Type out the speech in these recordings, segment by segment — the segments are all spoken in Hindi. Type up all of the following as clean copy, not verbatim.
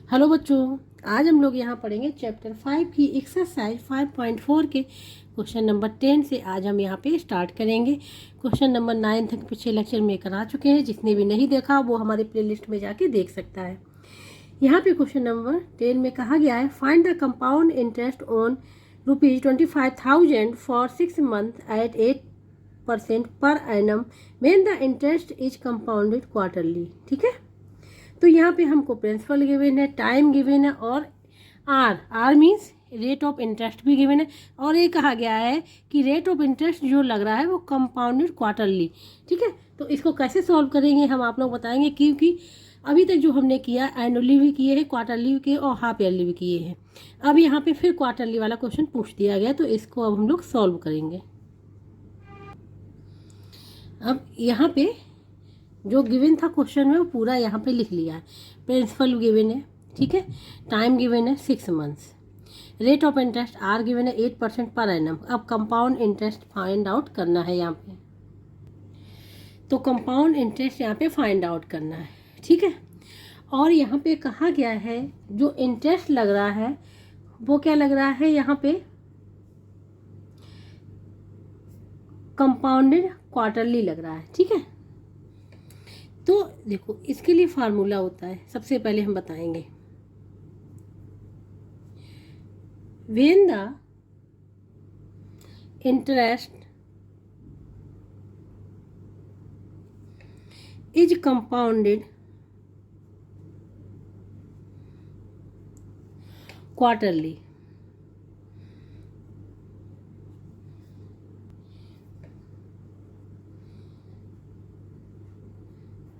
हेलो बच्चों, आज हम लोग यहाँ पढ़ेंगे चैप्टर 5 की एक्सरसाइज 5.4 के क्वेश्चन नंबर 10 से। आज हम यहाँ पे स्टार्ट करेंगे। क्वेश्चन नंबर 9 तक पिछले लेक्चर में करा चुके हैं। जिसने भी नहीं देखा वो हमारे प्लेलिस्ट में जाके देख सकता है। यहाँ पे क्वेश्चन नंबर 10 में कहा गया है, find the compound interest on ₹25,000 for 6 month at 8% per annum when the interest is compounded quarterly. ठीक है, तो यहाँ पे हमको प्रिंसिपल गिवन है, टाइम गिवन है और R means rate of interest भी गिवन है। और ये कहा गया है कि रेट ऑफ इंटरेस्ट जो लग रहा है वो कंपाउंडेड क्वार्टरली। ठीक है, तो इसको कैसे सॉल्व करेंगे हम आप लोग बताएंगे, क्योंकि अभी तक जो हमने किया एनुअली भी किए हैं, क्वार्टरली भी किए और हाफ ईयरली भी किए हैं। अब यहाँ पे फिर क्वार्टरली वाला क्वेश्चन पूछ दिया गया, तो इसको अब हम लोग सॉल्व करेंगे। अब यहाँ पे जो गिवन था क्वेश्चन में वो पूरा यहाँ पे लिख लिया है। प्रिंसिपल गिवन है, ठीक है, टाइम गिवन है 6 months, rate of interest R given है 8% पर एनम। अब कंपाउंड इंटरेस्ट फाइंड आउट करना है यहाँ पे, तो कंपाउंड इंटरेस्ट यहाँ पे फाइंड आउट करना है। ठीक है, और यहाँ पे कहा गया है जो इंटरेस्ट लग रहा है वो क्या लग रहा है, यहाँ पे कंपाउंडेड क्वार्टरली लग रहा है। ठीक है, तो देखो इसके लिए फार्मूला होता है, सबसे पहले हम बताएंगे। When the interest is compounded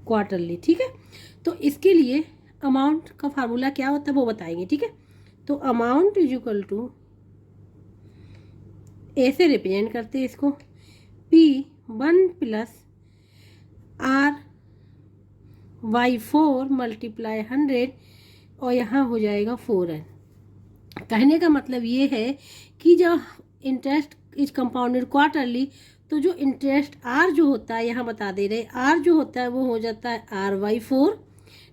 quarterly, ठीक है, तो इसके लिए अमाउंट का फार्मूला क्या होता है वो बताएंगे। ठीक है, तो अमाउंट इज इक्वल टू ए से रिप्रेजेंट करते हैं इसको, P1 प्लस RY4 मल्टीप्लाई 100 और यहाँ हो जाएगा 4N। कहने का मतलब ये है कि जब इंटरेस्ट इज कंपाउंडेड क्वार्टरली तो जो इंटरेस्ट आर जो होता है, यहाँ बता दे रहे, आर जो होता है वो हो जाता है RY4।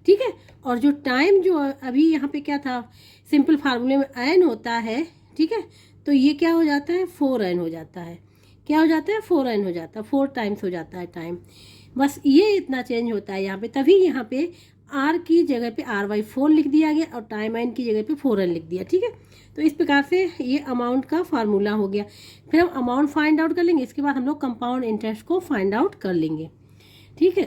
ठीक है, और जो टाइम जो अभी यहाँ पे क्या था, सिंपल फार्मूले में एन होता है। ठीक है, तो ये क्या हो जाता है 4N हो जाता है। क्या हो जाता है 4N हो जाता है, 4 टाइम्स हो जाता है टाइम। बस ये इतना चेंज होता है यहाँ पे, तभी यहाँ पे आर की जगह पे RY4 लिख दिया गया और टाइम एन की जगह पे 4N लिख दिया। ठीक है, तो इस प्रकार से ये अमाउंट का फार्मूला हो गया। फिर हम अमाउंट फाइंड आउट कर लेंगे, इसके बाद हम लोग कंपाउंड इंटरेस्ट को फाइंड आउट कर लेंगे। ठीक है,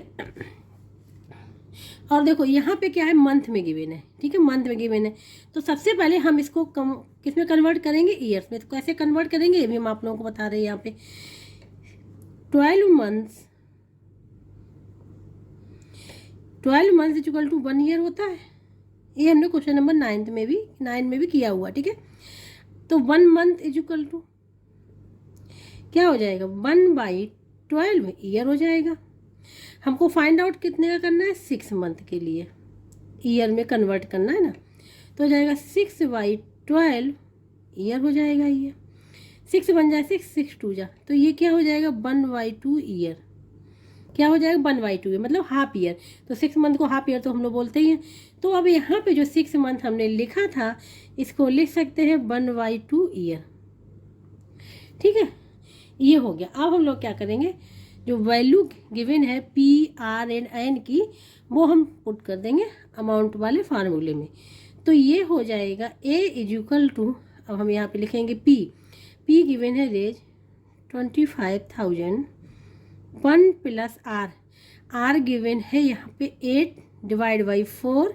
और देखो यहाँ पे क्या है, मंथ में गिवन है। ठीक है, मंथ में गिवन है, तो सबसे पहले हम इसको किस में कन्वर्ट करेंगे, ईयर्स में। तो कैसे कन्वर्ट करेंगे ये भी हम आप लोगों को बता रहे हैं। यहाँ पे 12 months is equal to 1 year होता है। ये हमने क्वेश्चन नंबर 9 में भी किया हुआ। ठीक है, तो 1 मंथ इज इक्वल टू क्या हो जाएगा, 1/12 ईयर हो जाएगा। हमको फाइंड आउट कितने का करना है, 6 मंथ के लिए ईयर में कन्वर्ट करना है ना, तो हो जाएगा 6/12 ईयर हो जाएगा। ये 6 बन जाए 6 2 जा, तो ये क्या हो जाएगा 1/2 ईयर। क्या हो जाएगा 1/2 ईयर, मतलब हाफ ईयर। तो 6 मंथ को हाफ ईयर तो हम लोग बोलते ही हैं। तो अब यहाँ पे जो 6 मंथ हमने लिखा था इसको लिख सकते हैं 1/2 ईयर। ठीक है, ये हो गया। अब हम लोग क्या करेंगे, जो वैल्यू गिवन है PRN की वो हम पुट कर देंगे अमाउंट वाले फार्मूले में। तो ये हो जाएगा A इज इक्वल टू, अब हम यहाँ पे लिखेंगे P गिवन है रेज 25,000 1 प्लस R गिवन है यहाँ पे 8/4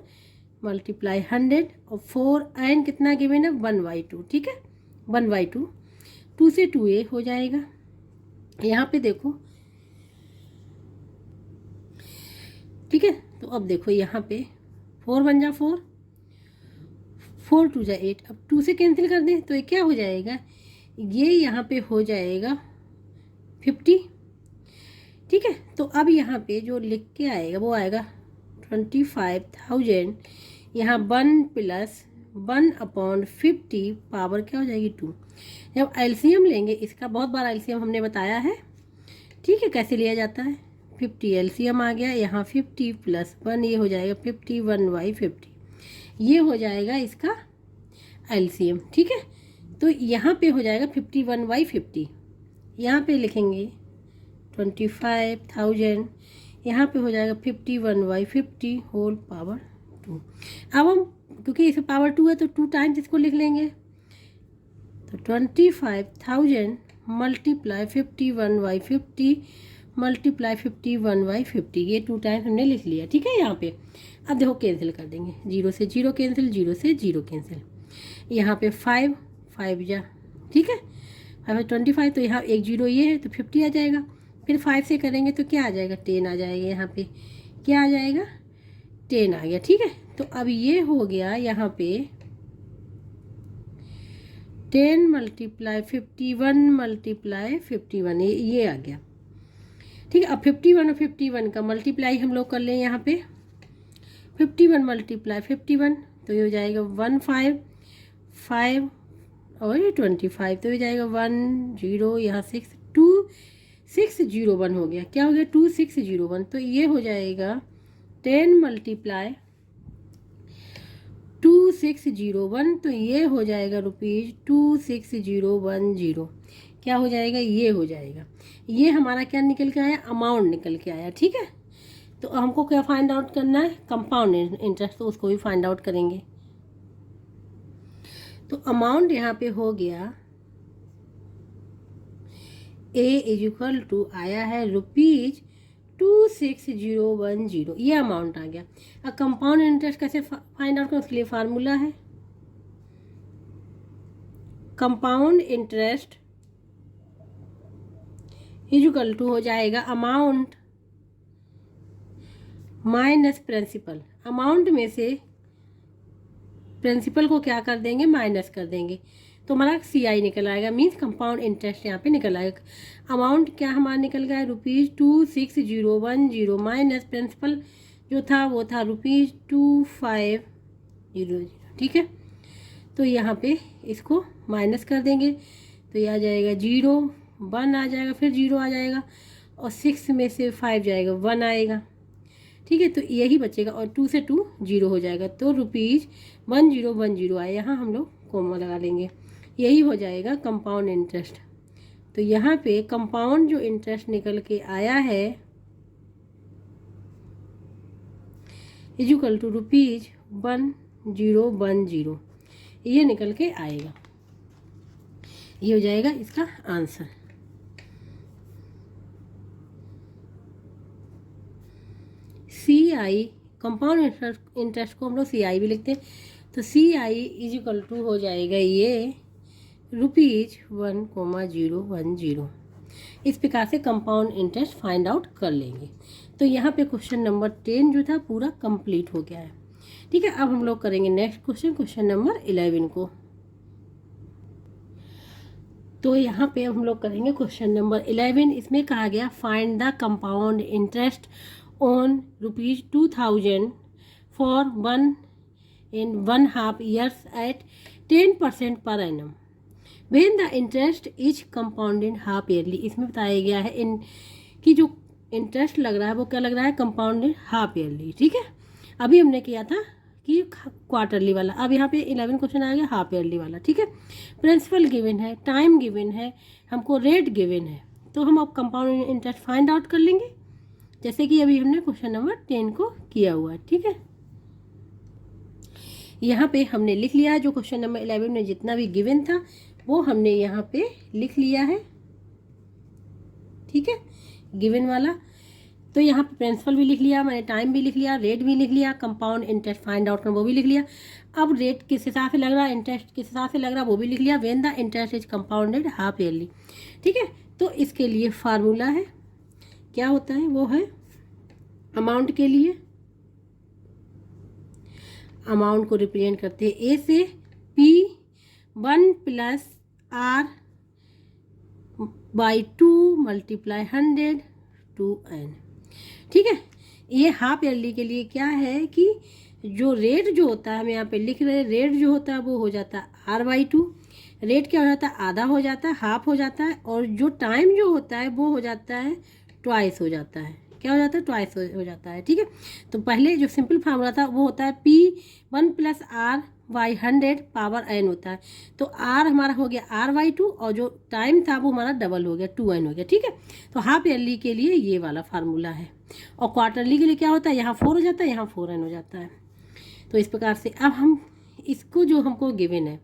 मल्टीप्लाई 100 और 4N कितना गिवन है 1/2। ठीक है, 1/2, 2 से 2A हो जाएगा। यहाँ पे देखो, ठीक है, तो अब देखो यहाँ पे 4 बन जा 4 2 जा 8। अब 2 से कैंसिल कर दें तो ये क्या हो जाएगा, ये यहाँ पे हो जाएगा 50। ठीक है, तो अब यहाँ पे जो लिख के आएगा वो आएगा 25,000, यहाँ 1 प्लस 1/50 पावर क्या हो जाएगी 2। जब एलसीएम लेंगे इसका, बहुत बार एलसीएम हमने बताया है। ठीक है, कैसे लिया जाता है, 50 एलसीएम आ गया, यहाँ 50 + 1 ये हो जाएगा 51/50। ये हो जाएगा इसका एलसीएम, ठीक है। तो यहाँ पे हो जाएगा 51/50, यहाँ पे लिखेंगे 25,000, यहाँ पे हो जाएगा 51/50 होल पावर 2। अब हम क्योंकि इसे पावर 2 है तो 2 टाइम्स इसको लिख लेंगे, तो 25,000 मल्टीप्लाई 51/50 मल्टीप्लाई 51/50, ये 2 टाइम्स हमने लिख लिया, ठीक है। यहाँ पे अब देखो कैंसिल कर देंगे, 0 से 0 कैंसिल, 0 से 0 कैंसिल, यहाँ पे 5 5 जा, ठीक है, 5/25, तो यहाँ एक 0 ये है तो 50 आ जाएगा। फिर 5 से करेंगे तो क्या आ जाएगा, 10 आ जाएगा, यहाँ पे क्या आ जाएगा, 10 आ गया, ठीक है। तो अब ये हो गया यहाँ पे 10 मल्टीप्लाई 51 मल्टीप्लाई 51, ये आ गया, ठीक है। अब 51 और 51 का मल्टीप्लाई हम लोग कर लें, यहाँ पे 51 मल्टीप्लाई 51 तो ये हो जाएगा 155 और ये 25, तो ये जाएगा 1 0, यहाँ 6 2601 हो गया, क्या हो गया 2601, तो ये हो जाएगा 10 मल्टीप्लाई 2601, तो ये हो जाएगा ₹26,010, क्या हो जाएगा, ये हो जाएगा, ये हमारा क्या निकल के आया, अमाउंट निकल के आया, ठीक है। तो हमको क्या फाइंड आउट करना है, कंपाउंड इंटरेस्ट, तो उसको भी फाइंड आउट करेंगे। तो अमाउंट यहाँ पे हो गया A आया है ₹26,010, ये अमाउंट आ गया। अब कंपाउंड इंटरेस्ट कैसे फाइंड आउट करें, उसके लिए फार्मूला है, कंपाउंड इंटरेस्ट हो जाएगा अमाउंट माइनस प्रिंसिपल। अमाउंट में से प्रिंसिपल को क्या कर देंगे, माइनस कर देंगे, तो हमारा CI निकल आएगा, मीन्स कंपाउंड इंटरेस्ट यहाँ पे निकल आएगा। अमाउंट क्या हमारा निकल गया, ₹26,010 माइनस प्रिंसिपल जो था वो था ₹2500, ठीक है। तो यहाँ पे इसको माइनस कर देंगे, तो ये आ जाएगा 0 1 आ जाएगा, फिर 0 आ जाएगा, और 6 में से 5 जाएगा, 1 आएगा, ठीक है। तो यही बचेगा, और 2 से 2 0 हो जाएगा, तो ₹1010 आए, यहाँ हम लोग कोमा लगा लेंगे, यही हो जाएगा कंपाउंड इंटरेस्ट। तो यहाँ पे कंपाउंड जो इंटरेस्ट निकल के आया है इक्वल टू ₹1010, ये निकल के आएगा, ये हो जाएगा इसका आंसर। CI कंपाउंड इंटरेस्ट को हम लोग CI भी लिखते हैं, तो CI इक्वल टू हो जाएगा ये ₹1,010। इस प्रकार से कंपाउंड इंटरेस्ट फाइंड आउट कर लेंगे। तो यहाँ पे क्वेश्चन नंबर 10 जो था पूरा कंप्लीट हो गया है, ठीक है। अब हम लोग करेंगे नेक्स्ट क्वेश्चन नंबर 11 को। तो यहाँ पे हम लोग करेंगे क्वेश्चन नंबर 11। इसमें कहा गया find the compound interest on ₹2,000 for 1.5 years at 10% per annum when the interest is compounded half yearly। इसमें बताया गया है इन कि जो इंटरेस्ट लग रहा है वो क्या लग रहा है, कंपाउंडेड हाफ ईयरली, ठीक है। अभी हमने किया था कि क्वार्टरली वाला, अब यहाँ पे 11 क्वेश्चन आ गया हाफ ईयरली वाला, ठीक है। प्रिंसिपल गिवन है, टाइम गिवन है, हमको रेट गिवन है, तो हम अब कंपाउंड इंटरेस्ट फाइंड आउट कर लेंगे, जैसे कि अभी हमने क्वेश्चन नंबर 10 को किया हुआ है, ठीक है। यहाँ पे हमने लिख लिया है जो क्वेश्चन नंबर 11 में जितना भी गिवन था वो हमने यहाँ पे लिख लिया है, ठीक है, गिवन वाला। तो यहाँ पे प्रिंसिपल भी लिख लिया, मैंने टाइम भी लिख लिया, रेट भी लिख लिया, कंपाउंड इंटरेस्ट फाइंड आउट करना वो भी लिख लिया। अब रेट किस हिसाब से लग रहा है, इंटरेस्ट किस हिसाब से लग रहा है वो भी लिख लिया, when the interest is compounded half yearly, ठीक है। तो इसके लिए फार्मूला है, क्या होता है वो है अमाउंट के लिए, अमाउंट को रिप्रेजेंट करते हैं ए से P1 + R/2 multiply 100 to n, ठीक है। ये हाफ ईयरली के लिए क्या है कि जो रेट जो होता है हम यहाँ पे लिख रहे हैं, रेट जो होता है वो हो जाता है R/2, रेट क्या हो जाता है आधा हो जाता है, हाफ हो जाता है, और जो टाइम जो होता है वो हो जाता है ट्वाइस हो जाता है, क्या हो जाता है, ट्वाइस हो जाता है। ठीक है, तो पहले जो सिंपल फार्मूला था वो होता है P1 + R/100 पावर n होता है। तो R हमारा हो गया R/2 और जो टाइम था वो हमारा डबल हो गया 2n हो गया। ठीक है, तो हाफ ईयरली के लिए ये वाला फार्मूला है और क्वार्टरली के लिए क्या होता है, यहाँ 4 हो जाता है, यहाँ 4n हो जाता है। तो इस प्रकार से अब हम इसको जो हमको गिवन है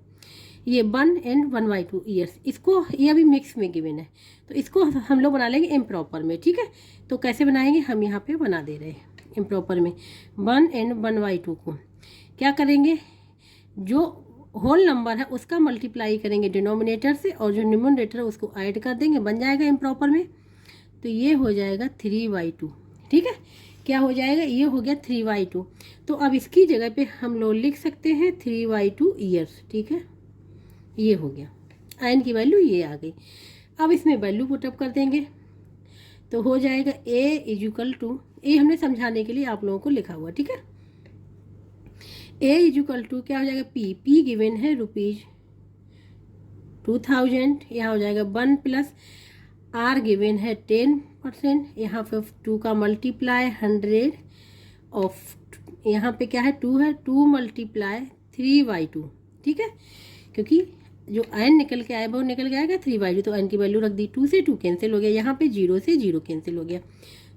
ये 1 and 1/2 ईयर्स, इसको ये अभी मिक्स में गिवन है तो इसको हम लोग बना लेंगे इम्प्रॉपर में। ठीक है, तो कैसे बनाएंगे, हम यहाँ पे बना दे रहे हैं इम्प्रॉपर में। 1 and 1/2 को क्या करेंगे, जो होल नंबर है उसका मल्टीप्लाई करेंगे डिनोमिनेटर से और जो न्यूमरेटर है उसको ऐड कर देंगे, बन जाएगा इम्प्रॉपर में। तो ये हो जाएगा 3/2। ठीक है, क्या हो जाएगा, ये हो गया 3/2। तो अब इसकी जगह पे हम लोग लिख सकते हैं 3/2 ईयर्स। ठीक है, ये हो गया, n की वैल्यू ये आ गई। अब इसमें वैल्यू पुटअप कर देंगे तो हो जाएगा A ए हमने समझाने के लिए आप लोगों को लिखा हुआ। ठीक है, A क्या हो जाएगा, P गिवन है ₹2000, यहाँ हो जाएगा 1 + R गिवन है 10%, यहाँ पे 2 का मल्टीप्लाई 100 ऑफ, यहाँ पे क्या है 2 है, 2 × 3/2। ठीक है, क्योंकि जो n निकल के आया वो निकल के आएगा 3/2, तो n की वैल्यू रख दी, 2 से 2 कैंसिल हो गया, यहाँ पे 0 से 0 कैंसिल हो गया।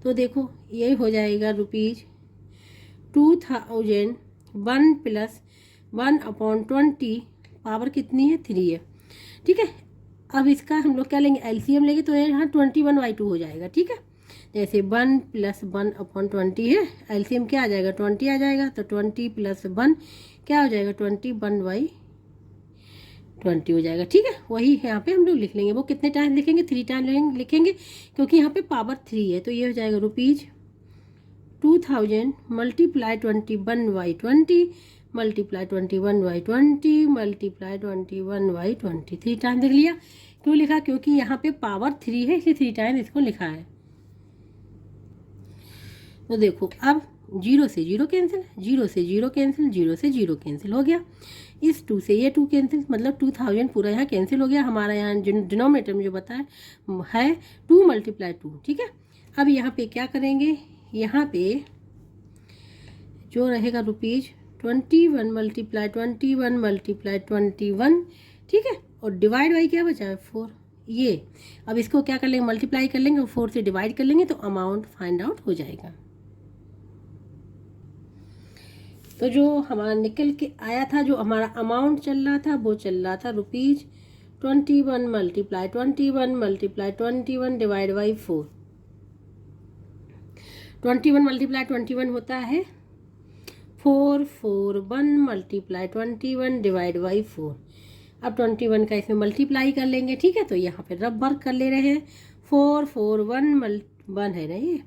तो देखो ये हो जाएगा ₹2000 1 + 1/20 पावर कितनी है, 3 है। ठीक है, अब इसका हम लोग क्या लेंगे, एलसीएम लेंगे तो यहाँ 21/2 हो जाएगा। ठीक है, जैसे 1 + 1/20 है, एलसीएम क्या आ जाएगा, 20 आ जाएगा। तो 20 + 1 क्या हो जाएगा, 21/20 हो जाएगा। ठीक है, वही यहाँ पे हम लोग लिख लेंगे। वो कितने टाइम लिखेंगे, 3 टाइम लिखेंगे क्योंकि यहाँ पे पावर 3 है। तो ये हो जाएगा ₹2000 × 21/20 मल्टीप्लाई 21/20 मल्टीप्लाई 21/20, 3 टाइम देख लिया। क्यों लिखा, क्योंकि यहाँ पे पावर 3 है इसलिए 3 टाइम इसको लिखा है। तो देखो अब 0 से 0 कैंसिल, 0 से 0 कैंसिल, 0 से 0 कैंसिल हो गया। इस 2 से ये 2 कैंसिल, मतलब 2000 पूरा यहाँ कैंसिल हो गया। हमारा यहाँ डिनोमिनेटर में जो बताया है 2 × 2। ठीक है, अब यहाँ पे क्या करेंगे, यहाँ पे जो रहेगा ₹21 × 21 ठीक है, और डिवाइड बाई क्या बचा है 4। ये अब इसको क्या कर लेंगे, मल्टीप्लाई कर लेंगे और 4 से डिवाइड कर लेंगे तो अमाउंट फाइंड आउट हो जाएगा। तो जो हमारा निकल के आया था, जो हमारा अमाउंट चल रहा था वो चल रहा था ₹21 × 21 डिवाइड बाई 4। 21 × 21 होता है 441 × 21 डिवाइड बाई 4। अब 21 का इसमें मल्टीप्लाई कर लेंगे। ठीक है, तो यहाँ पे रब वर्क कर ले रहे हैं। 441 1 है ना, ये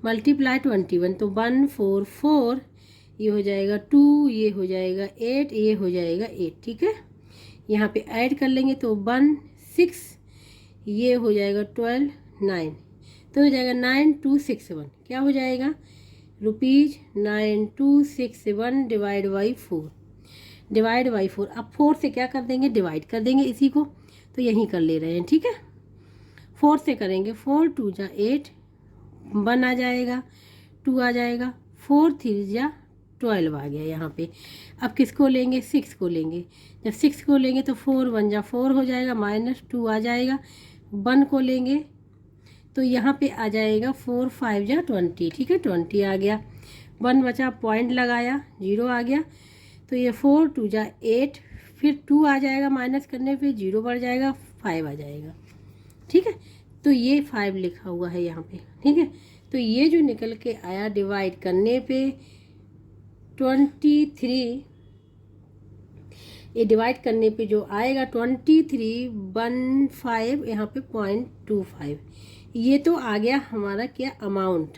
मल्टीप्लाई 21 तो 144, ये हो जाएगा 2, ये हो जाएगा 8, ये हो जाएगा 8। ठीक है, यहाँ पे ऐड कर लेंगे तो 1 6, ये हो जाएगा 12 9, तो हो जाएगा 9261। क्या हो जाएगा, ₹9261 डिवाइड बाई 4, डिवाइड बाई 4। अब 4 से क्या कर देंगे, डिवाइड कर देंगे इसी को, तो यहीं कर ले रहे हैं। ठीक है, 4 से करेंगे, 4 2 जा 8, 1 आ जाएगा, 2 आ जाएगा, 4 3 जा 12 आ गया यहाँ पे। अब किसको लेंगे, 6 को लेंगे। जब 6 को लेंगे तो 4 1 जा 4 हो जाएगा, -2 आ जाएगा। 1 को लेंगे तो यहाँ पे आ जाएगा 4 5 जा 20। ठीक है, 20 आ गया। 1 बचा, पॉइंट लगाया, 0 आ गया। तो ये 4 2 जा 8, फिर 2 आ जाएगा, माइनस करने पे 0 बढ़ जाएगा, 5 आ जाएगा। ठीक है, तो ये 5 लिखा हुआ है यहाँ पे। ठीक है, तो ये जो निकल के आया डिवाइड करने पे 23, ये डिवाइड करने पे जो आएगा 2315, यहाँ पे 0.25, ये तो आ गया हमारा क्या, अमाउंट।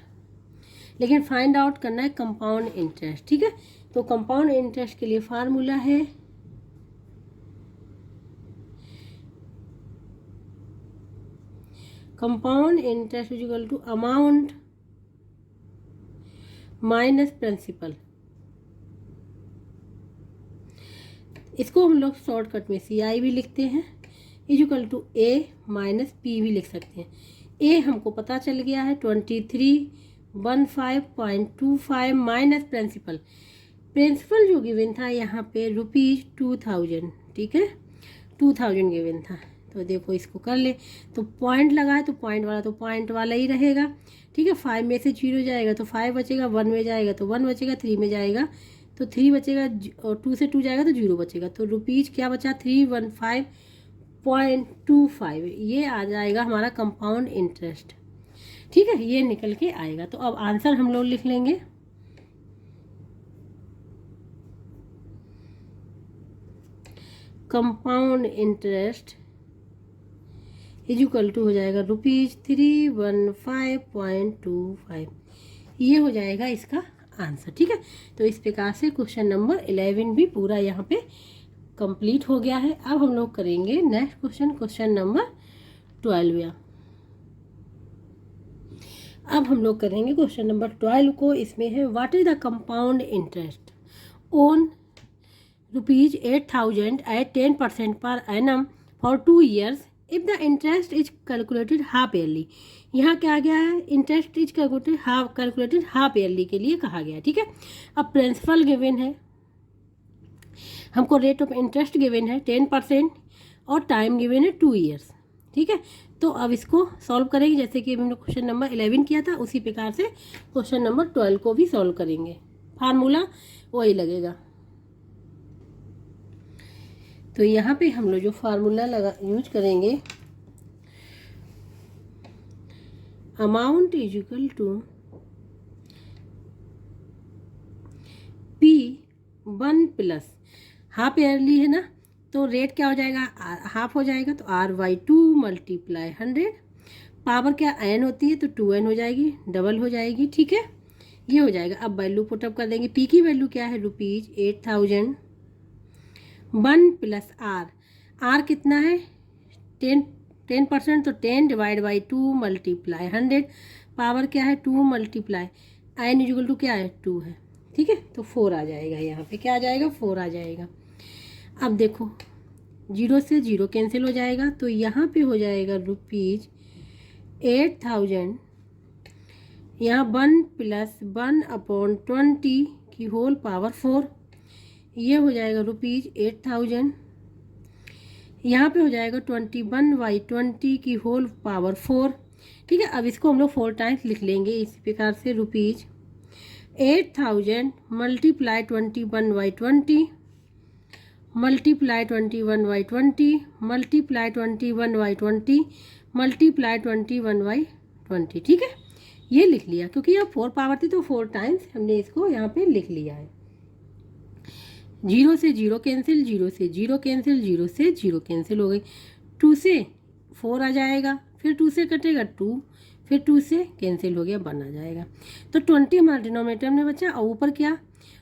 लेकिन फाइंड आउट करना है कंपाउंड इंटरेस्ट। ठीक है, तो कंपाउंड इंटरेस्ट के लिए फार्मूला है compound interest equal to amount minus principal. इसको हम लोग शॉर्टकट में CI भी लिखते हैं, इक्वल टू A - P भी लिख सकते हैं। A हमको पता चल गया है 23 15.25 माइनस प्रिंसिपल। प्रिंसिपल जो गिवन था यहाँ पे ₹2000, ठीक है, 2000 गिवन था। तो देखो इसको कर ले, तो पॉइंट लगा है तो पॉइंट वाला ही रहेगा, ठीक है। 5 में से 0 जाएगा तो 5 बचेगा, 1 में जाएगा तो 1 बचेगा, 3 में जाएगा तो 3 बचेगा, और 2 से 2 जाएगा तो 0 बचेगा। तो रुपीज़ क्या बचा, 315.25, ये आ जाएगा हमारा कंपाउंड इंटरेस्ट, ठीक है, ये निकल के आएगा। तो अब आंसर हम लोग लिख लेंगे। Compound interest is equal to हो जाएगा ₹315.25, ये हो जाएगा इसका आंसर, ठीक है। तो इस प्रकार से क्वेश्चन नंबर 11 भी पूरा यहाँ पे कंप्लीट हो गया है। अब हम लोग करेंगे नेक्स्ट क्वेश्चन नंबर 12। अब हम लोग करेंगे क्वेश्चन नंबर 12 को। इसमें है what is the compound interest on ₹8,000 at 10% per annum for 2 years if the interest is calculated half yearly। यहाँ क्या आ गया है, interest is calculated half yearly के लिए कहा गया, ठीक है। अब प्रिंसिपल गिवन है, हमको रेट ऑफ इंटरेस्ट गिवन है 10% और टाइम गिवन है 2 years, ठीक है। तो अब इसको सॉल्व करेंगे जैसे कि हमने क्वेश्चन नंबर 11 किया था, उसी प्रकार से क्वेश्चन नंबर 12 को भी सॉल्व करेंगे। फार्मूला वही लगेगा। तो यहाँ पे हम लोग जो फार्मूला यूज करेंगे, amount is equal to P1 plus half yearly है ना, तो रेट क्या हो जाएगा, हाफ हो जाएगा, तो R/2 मल्टीप्लाई 100, पावर क्या n होती है तो 2n हो जाएगी, डबल हो जाएगी, ठीक है, ये हो जाएगा। अब वैल्यू पुटअप कर देंगे। P की वैल्यू क्या है, ₹8,000, 1 प्लस R कितना है 10% तो 10 डिवाइड बाई 2 मल्टीप्लाई 100, पावर क्या है 2 मल्टीप्लाई n इक्वल टू क्या है 2 है, ठीक है। तो 4 आ जाएगा, यहाँ पे क्या आ जाएगा 4 आ जाएगा। अब देखो 0 से 0 कैंसिल हो जाएगा, तो यहाँ पे हो जाएगा ₹8,000, यहाँ 1 प्लस 1/20 की होल पावर 4, ये हो जाएगा ₹8,000, यहाँ पे हो जाएगा 21/20 की होल पावर 4, ठीक है। अब इसको हम लोग 4 टाइम्स लिख लेंगे इस प्रकार से, ₹8,000 मल्टीप्लाई 21/20 मल्टीप्लाई 21/20 मल्टीप्लाई 21/20 मल्टीप्लाई 21/20, ठीक है, ये लिख लिया। क्योंकि यह 4 पावर थी तो 4 टाइम्स हमने इसको यहाँ पे लिख लिया है। 0 से 0 कैंसिल, 0 से 0 कैंसिल, 0 से 0 कैंसिल हो गई, 2 से 4 आ जाएगा, फिर 2 से कटेगा 2, फिर 2 से कैंसिल हो गया 1 आ जाएगा। तो 20 हमारा डिनोमिनेटर में बचा, और ऊपर क्या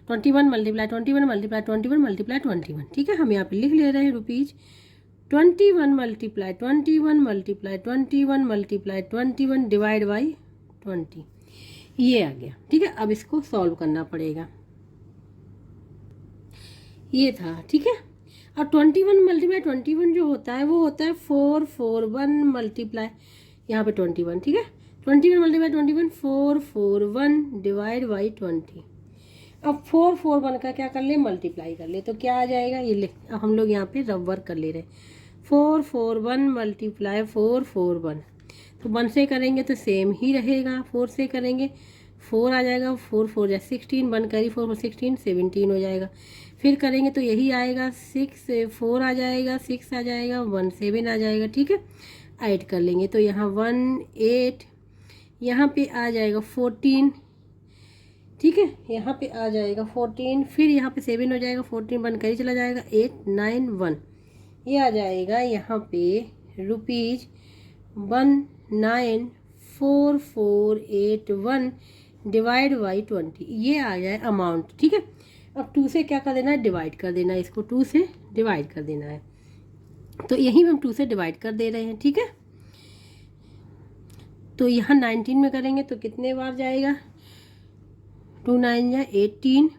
21 मल्टीप्लाई 21 मल्टीप्लाई 21 मल्टीप्लाई 21, ठीक है। हम यहाँ पे लिख ले रहे हैं ₹21 multiply 21 multiply 21 multiply 21 divide by 20, ये आ गया, ठीक है। अब इसको सॉल्व करना पड़ेगा, ये था, ठीक है। और 21 मल्टीप्लाई 21 जो होता है वो होता है 441 मल्टीप्लाई यहाँ पे 21, ठीक है। 21 मल्टीप्लाई 21 441 डिवाइड बाई 20। अब 441 का क्या कर ले, मल्टीप्लाई कर ले, तो क्या आ जाएगा, ये ले। अब हम लोग यहाँ पे रब वर्क कर ले रहे, 441 मल्टीप्लाई 441, तो 1 से करेंगे तो सेम ही रहेगा, 4 से करेंगे 4 आ जाएगा, 4 4 या 16, 1 करी 4 4 16 17 हो जाएगा। फिर करेंगे तो यही आएगा, 6 4 आ जाएगा, 6 आ जाएगा, 1 7 आ जाएगा, ठीक है। ऐड कर लेंगे तो यहाँ 1 8, यहाँ पे आ जाएगा 14, ठीक है, यहाँ पे आ जाएगा 14, फिर यहाँ पे 7 हो जाएगा, 14 1 करी चला जाएगा, 8 9 1, ये आ जाएगा यहाँ पे ₹194481 डिवाइड बाई 20, ये आ जाए अमाउंट, ठीक है। अब 2 से क्या कर देना है, डिवाइड कर देना है, इसको 2 से डिवाइड कर देना है, तो यहीं हम 2 से डिवाइड कर दे रहे हैं, ठीक है। तो यहाँ 19 में करेंगे तो कितने बार जाएगा, 2 9 या 18,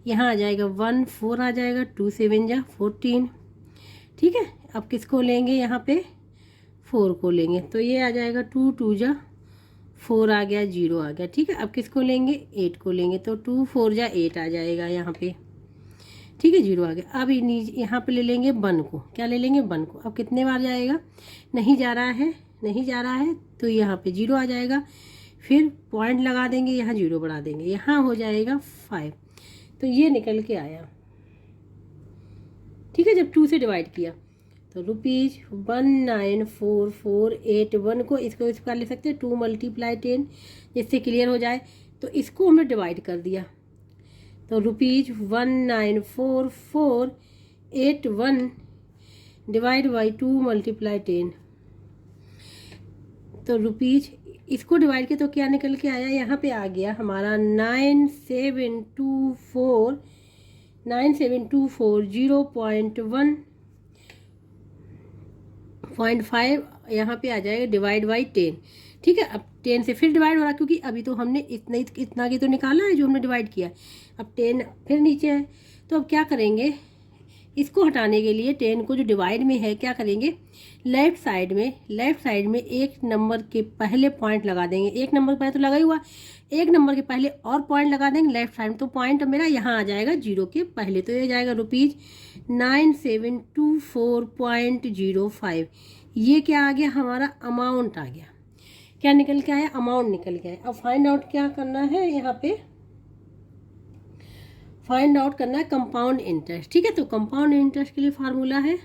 यहाँ आ जाएगा 1 4 आ जाएगा, 2 7 या 14, ठीक है। अब किसको लेंगे, यहाँ पे 4 को लेंगे, तो ये आ जाएगा 2 2 जा 4 आ गया, 0 आ गया, ठीक है। अब किसको लेंगे, 8 को लेंगे, तो 2 4 जा 8 आ जाएगा यहाँ पे, ठीक है, 0 आ गया। अब यहाँ पे ले लेंगे 1 को, क्या ले लेंगे, 1 को। अब कितने बार जाएगा, नहीं जा रहा है, नहीं जा रहा है, तो यहाँ पे 0 आ जाएगा। फिर पॉइंट लगा देंगे, यहाँ 0 बढ़ा देंगे, यहाँ हो जाएगा 5। तो ये निकल के आया, ठीक है। जब 2 से डिवाइड किया तो ₹194481 को इसको इस प्रकार ले सकते हैं 2 × 10, जिससे क्लियर हो जाए। तो इसको हमने डिवाइड कर दिया, तो ₹194481 डिवाइड बाई 2 × 10, तो रुपीज इसको डिवाइड किया तो क्या निकल के आया, यहाँ पे आ गया हमारा 9724 0.5 यहाँ पे आ जाएगा डिवाइड बाई 10, ठीक है। अब 10 से फिर डिवाइड हो रहा, क्योंकि अभी तो हमने इतना की तो निकाला है जो हमने डिवाइड किया। अब 10 फिर नीचे है, तो अब क्या करेंगे, इसको हटाने के लिए 10 को जो डिवाइड में है क्या करेंगे, लेफ्ट साइड में एक नंबर के पहले पॉइंट लगा देंगे। एक नंबर पहले तो लगा ही हुआ, एक नंबर के पहले और पॉइंट लगा देंगे लेफ्ट साइड में, तो पॉइंट मेरा यहाँ आ जाएगा 0 के पहले, तो ये जाएगा ₹9724.05। ये क्या आ गया, हमारा अमाउंट आ गया। क्या निकल के आया, अमाउंट निकल के आया। अब फाइंड आउट क्या करना है, यहाँ पे फाइंड आउट करना है कंपाउंड इंटरेस्ट, ठीक है। तो कंपाउंड इंटरेस्ट के लिए फार्मूला है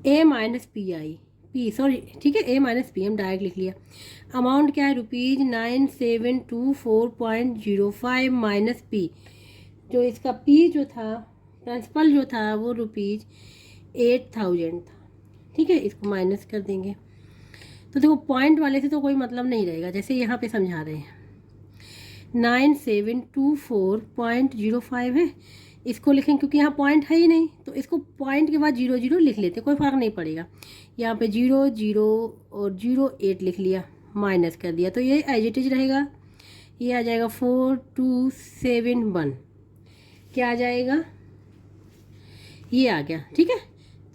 A - PI, सॉरी, ठीक है, A - P हम डायरेक्ट लिख लिया। अमाउंट क्या है, ₹9724.05 माइनस P, जो इसका P जो था, प्रिंसिपल जो था वो ₹8000 था, ठीक है। इसको माइनस कर देंगे, तो देखो पॉइंट वाले से तो कोई मतलब नहीं रहेगा, जैसे यहाँ पे समझा रहे हैं 9724.05 है, इसको लिखें क्योंकि यहाँ पॉइंट है ही नहीं, तो इसको पॉइंट के बाद 0 0 लिख लेते, कोई फ़र्क नहीं पड़ेगा। यहाँ पे 0 0 और 08 लिख लिया, माइनस कर दिया, तो ये एज इट इज रहेगा। ये आ जाएगा 4271, क्या आ जाएगा, ये आ गया, ठीक है।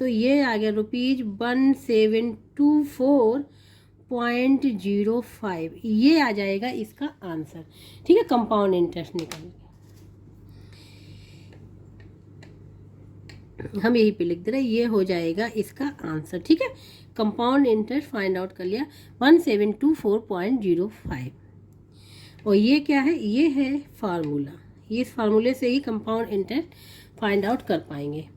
तो ये आ गया ₹1724.05, ये आ जाएगा इसका आंसर, ठीक है। कंपाउंड इंटरेस्ट निकल, हम यही पे लिख दे रहे हैं, ये हो जाएगा इसका आंसर, ठीक है। कंपाउंड इंटरेस्ट फाइंड आउट कर लिया 1724.05, और ये क्या है, ये है फार्मूला, ये इस फार्मूले से ही कंपाउंड इंटरेस्ट फाइंड आउट कर पाएंगे।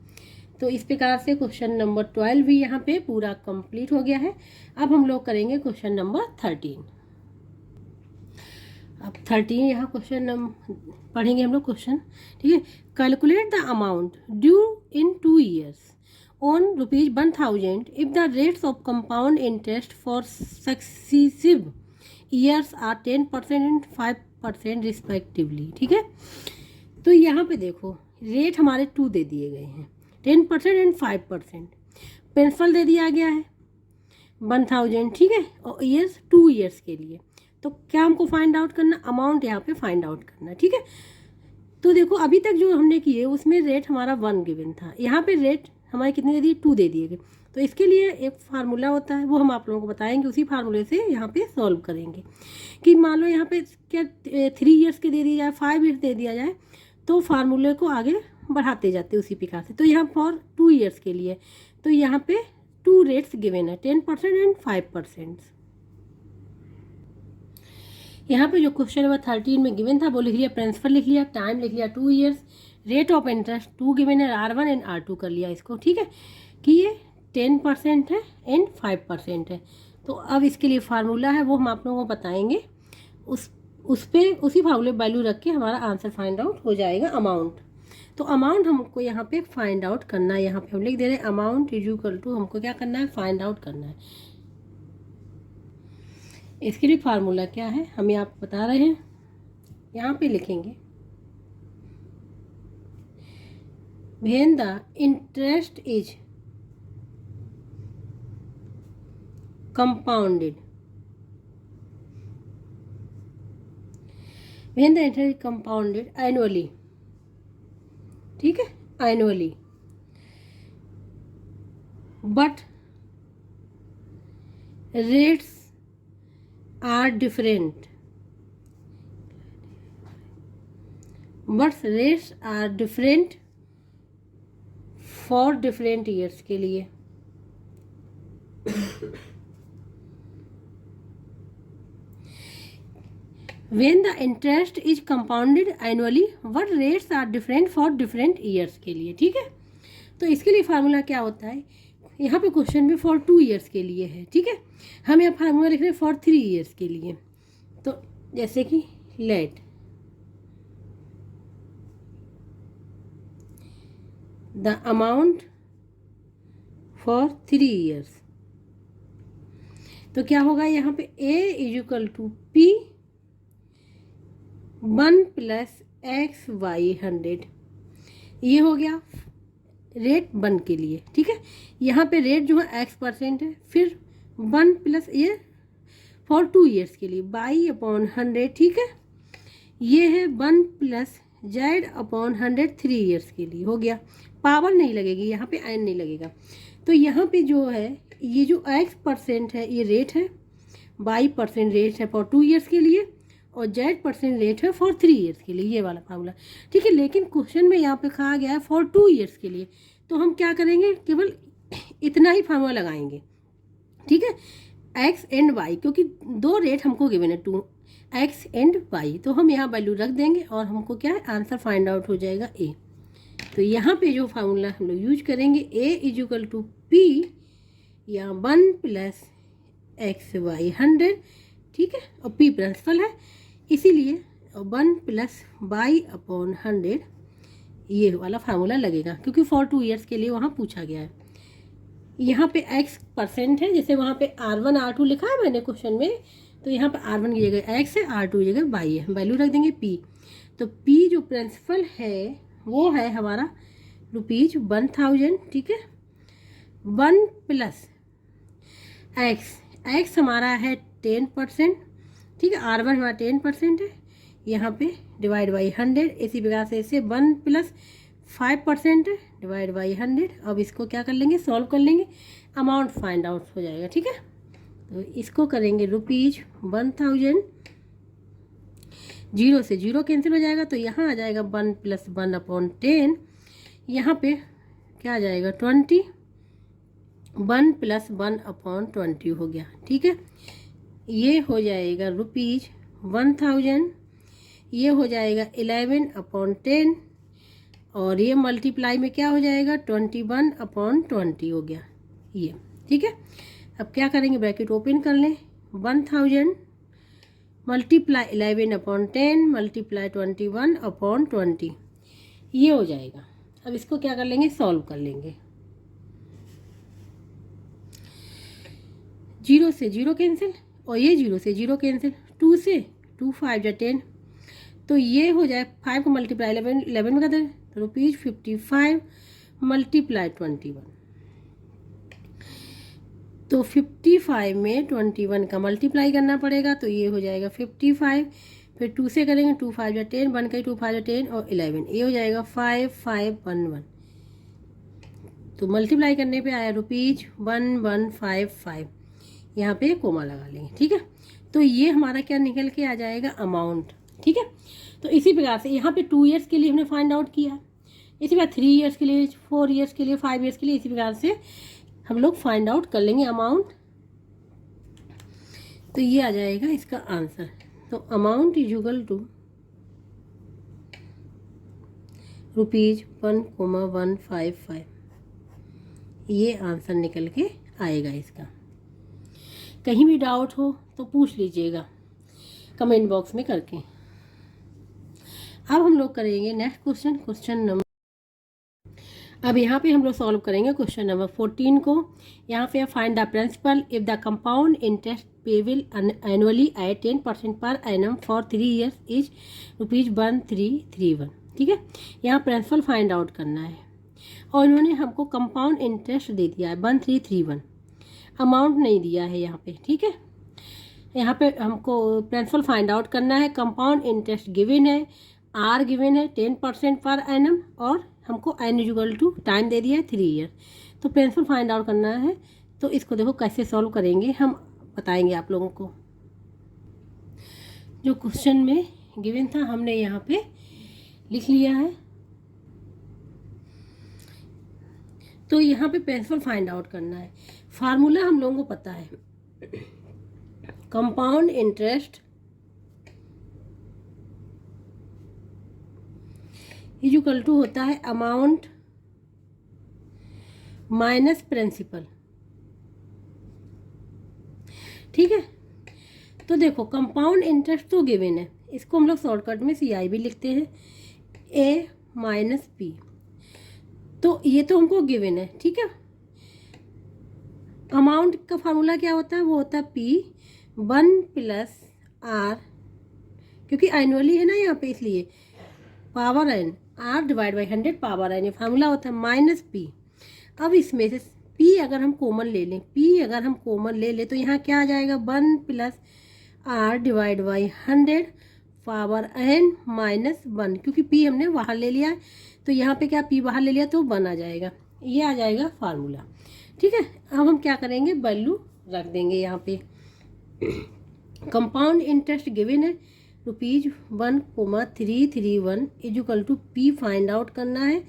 तो इस प्रकार से क्वेश्चन नंबर 12 भी यहाँ पे पूरा कंप्लीट हो गया है। अब हम लोग करेंगे क्वेश्चन नंबर 13। अब 13 यहाँ क्वेश्चन पढ़ेंगे हम लोग क्वेश्चन, ठीक है। Calculate the amount due in 2 years on ₹1000 if the rates of compound interest for successive years are 10% and 5% respectively, ठीक है। तो यहाँ पे देखो रेट हमारे 2 दे दिए गए हैं, 10% एंड 5%। प्रिंसिपल दे दिया गया है 1000, ठीक है, और ईयर्स 2 years के लिए। तो क्या हमको फाइंड आउट करना, अमाउंट यहाँ पे फाइंड आउट करना, ठीक है। तो देखो अभी तक जो हमने किए उसमें रेट हमारा 1 गिवन था, यहाँ पे रेट हमारे कितने दे दिए, 2 दे दिए गए। तो इसके लिए एक फार्मूला होता है, वो हम आप लोगों को बताएंगे, उसी फार्मूले से यहाँ पे सॉल्व करेंगे। कि मान लो यहाँ पे क्या 3 years के दे दिया जाए, 5 years दे दिया जाए, तो फार्मूले को आगे बढ़ाते जाते उसी प्रकार से। तो यहाँ फॉर 2 years के लिए, तो यहाँ पे 2 रेट्स गिवन है, 10% एंड 5%। यहाँ पे जो क्वेश्चन नंबर 13 में गिवन था वो लिख लिया, प्रिंसिपल लिख लिया, टाइम लिख लिया 2 years, rate of interest 2 given है, R1 एंड R2 कर लिया इसको, ठीक है, कि ये 10% है एंड 5% है। तो अब इसके लिए फार्मूला है वो हम आप लोगों को बताएंगे, उस पे उसी फार्मूले वैल्यू रख के हमारा आंसर फाइंड आउट हो जाएगा अमाउंट। तो अमाउंट हमको यहाँ पे फाइंड आउट करना है, यहाँ पे हम लिख दे रहे हैं अमाउंट इज इक्वल टू, हमको क्या करना है, फाइंड आउट करना है। इसके लिए फार्मूला क्या है हम यहाँ पे बता रहे हैं, यहाँ पे लिखेंगे when the interest is compounded, when the interest is compounded annually, ठीक है, annually but rates are different, but rates are different for different years के लिए। When the interest is compounded annually, what rates are different for different years के लिए। ठीक है, तो इसके लिए फार्मूला क्या होता है, यहाँ पे क्वेश्चन में फॉर 2 ईयर्स के लिए है। ठीक है, हम यहाँ फार्मूला लिख रहे हैं फॉर 3 ईयर्स के लिए। तो जैसे कि let the amount for 3 years, तो क्या होगा यहाँ पे A is equal to P 1 plus X Y 100, ये हो गया रेट 1 के लिए। ठीक है, यहाँ पे रेट जो है x% है, फिर 1 प्लस ये फॉर 2 ईयर्स के लिए बाई अपॉन 100। ठीक है, ये है 1 प्लस जेड अपॉन 100 3 ईयर्स के लिए हो गया। पावर नहीं लगेगी यहाँ पे, n नहीं लगेगा। तो यहाँ पे जो है ये जो x% है ये रेट है, y% रेट है फॉर 2 ईयर्स के लिए, और z% रेट है फॉर 3 ईयर्स के लिए, ये वाला फार्मूला। ठीक है, लेकिन क्वेश्चन में यहाँ पे कहा गया है फॉर 2 ईयर्स के लिए, तो हम क्या करेंगे, केवल इतना ही फार्मूला लगाएंगे। ठीक है, x एंड y, क्योंकि 2 रेट हमको गिवन है 2 x एंड y, तो हम यहाँ वैल्यू रख देंगे और हमको क्या है आंसर फाइंड आउट हो जाएगा a। तो यहाँ पे जो फार्मूला हम लोग यूज करेंगे a is equal to p या 1 प्लस एक्स वाई 100। ठीक है, और p प्रिंसिपल है इसीलिए 1 प्लस वाई अपॉन 100 ये वाला फार्मूला लगेगा, क्योंकि फॉर 2 ईयर्स के लिए वहाँ पूछा गया है। यहाँ पे x% है, जैसे वहाँ पे R1 R2 लिखा है मैंने क्वेश्चन में, तो यहाँ पे R1 की जगह x है, R2 की जगह y है, वैल्यू रख देंगे p। तो p जो प्रिंसिपल है वो है हमारा ₹1000। ठीक है, 1 प्लस x हमारा है 10%। ठीक है, R1 हमारा 10% है, यहाँ पे डिवाइड बाई 100, इसी प्रकार से इसे 1 प्लस 5% है डिवाइड बाई 100। अब इसको क्या कर लेंगे, सॉल्व कर लेंगे, अमाउंट फाइंड आउट हो जाएगा। ठीक है, तो इसको करेंगे ₹1000, 0 से 0 कैंसिल हो जाएगा, तो यहाँ आ जाएगा 1 प्लस 1 अपॉन 10, यहाँ पे क्या आ जाएगा 20, 1 प्लस 1 अपॉन 20 हो गया। ठीक है, ये हो जाएगा ₹1000, ये हो जाएगा 11 अपॉन 10, और ये मल्टीप्लाई में क्या हो जाएगा 21 अपॉन 20 हो गया ये। ठीक है, अब क्या करेंगे, ब्रैकेट ओपन कर लें, 1000 मल्टीप्लाई 11 अपॉन 10 मल्टीप्लाई 21 अपॉन 20, ये हो जाएगा। अब इसको क्या कर लेंगे, सॉल्व कर लेंगे, 0 से 0 कैंसिल, और ये 0 से 0 कैंसिल, 2 से 2 5 या 10, तो ये हो जाए 5 को मल्टीप्लाई 11 में कर दें तो ₹55 मल्टीप्लाई 21, तो 55 में 21 का मल्टीप्लाई करना पड़ेगा, तो ये हो जाएगा 55, फिर 2 से करेंगे 2 5 या 10, 1 का 2 5 या 10 और 11, ये हो जाएगा 5511, तो मल्टीप्लाई करने पे आया ₹1155, यहाँ पे कोमा लगा लेंगे। ठीक है, तो ये हमारा क्या निकल के आ जाएगा, अमाउंट। ठीक है, तो इसी प्रकार से यहाँ पे 2 ईयर्स के लिए हमने फाइंड आउट किया, इसी प्रकार 3 ईयर्स के लिए, 4 ईयर्स के लिए, 5 ईयर्स के लिए, इसी प्रकार से हम लोग फाइंड आउट कर लेंगे अमाउंट। तो ये आ जाएगा इसका आंसर। तो अमाउंट इज इक्वल टू ₹1,155, ये आंसर निकल के आएगा इसका। कहीं भी डाउट हो तो पूछ लीजिएगा कमेंट बॉक्स में करके। अब हम लोग करेंगे नेक्स्ट क्वेश्चन नंबर, अब यहाँ पे हम लोग सॉल्व करेंगे क्वेश्चन नंबर 14 को। यहाँ पे find the principal if the compound interest payable annually at 10% per annum for 3 years is ₹1331। ठीक है, यहाँ प्रिंसिपल फाइंड आउट करना है, और इन्होंने हमको कंपाउंड इंटरेस्ट दे दिया है 1331, अमाउंट नहीं दिया है यहाँ पे। ठीक है, यहाँ पे हमको प्रिंसिपल फाइंड आउट करना है, कंपाउंड इंटरेस्ट गिवन है, आर गिवन है 10% पर एनम, और हमको एन इक्वल टू टाइम दे दिया है 3 ईयर। तो प्रिंसिपल फाइंड आउट करना है। तो इसको देखो कैसे सॉल्व करेंगे हम बताएंगे आप लोगों को। जो क्वेश्चन में गिवन था हमने यहाँ पे लिख लिया है। तो यहाँ पे प्रिंसिपल फाइंड आउट करना है। फार्मूला हम लोगों को पता है, compound interest is equal to होता है अमाउंट माइनस प्रिंसिपल। ठीक है, तो देखो कंपाउंड इंटरेस्ट तो गिवन है, इसको हम लोग शॉर्टकट में CI भी लिखते हैं, A माइनस P। तो ये तो हमको गिवन है। ठीक है, अमाउंट का फार्मूला क्या होता है, वो होता है P 1 प्लस R, क्योंकि एनुअली है ना यहाँ पे, इसलिए power n R divide by 100 power n, ये फार्मूला होता है, माइनस P। अब इसमें से P अगर हम कॉमन ले लें, P अगर हम कॉमन ले लें तो यहाँ क्या आ जाएगा, 1 plus R divide by 100 power n minus 1, क्योंकि P हमने बाहर ले लिया है तो यहाँ पे क्या P बाहर ले लिया तो 1 आ जाएगा, ये आ जाएगा फार्मूला। ठीक है, अब हम क्या करेंगे, वैल्यू रख देंगे यहाँ पे। कंपाउंड इंटरेस्ट गिवन है ₹1,331 is equal to P find out करना है